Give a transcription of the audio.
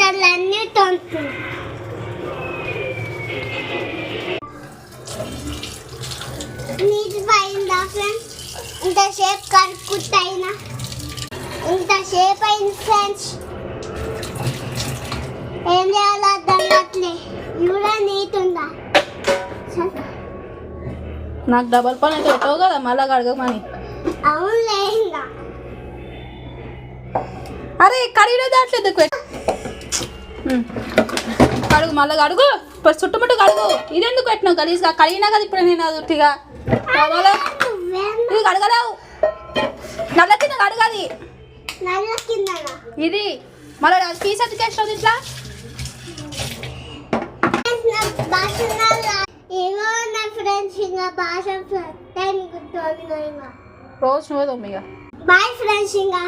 బాషలన్నీ తొంతు నీటి పోయిందా ఫ్రెండ్స్ ఇంతసేపు కరుకుతాయినా ఇంతసేపు అయింది ఫ్రెండ్స్ ఏం చేయాలో అర్థం కావట్లే కూడా నీట్ ఉందా నాకు డబల్ పని అయితే పెట్టావు కదా మళ్ళా కడగమని అవునులే ఇంకా అరే కడిగిన దాంట్లో ఎందుకు కడుగు మళ్ళీ కడుగు ఇప్పుడు చుట్టుముట్టు కడుగు ఇదెందుకు పెట్టినావు గలీజ్గా కడిగినా కదా ఇప్పుడు నేను అది ఉట్టిగా ఇది కడగలేవు నల్ల కింద కడగది నల్ల కింద ఇది మళ్ళీ పీస్ ఎందుకు వేసినావు ఇట్లా ఏమో నా ఫ్రెండ్స్ ఇంకా భాష టైం గుర్తు రోజు నువ్వే తొమ్మిగా బాయ్ ఫ్రెండ్స్ ఇంకా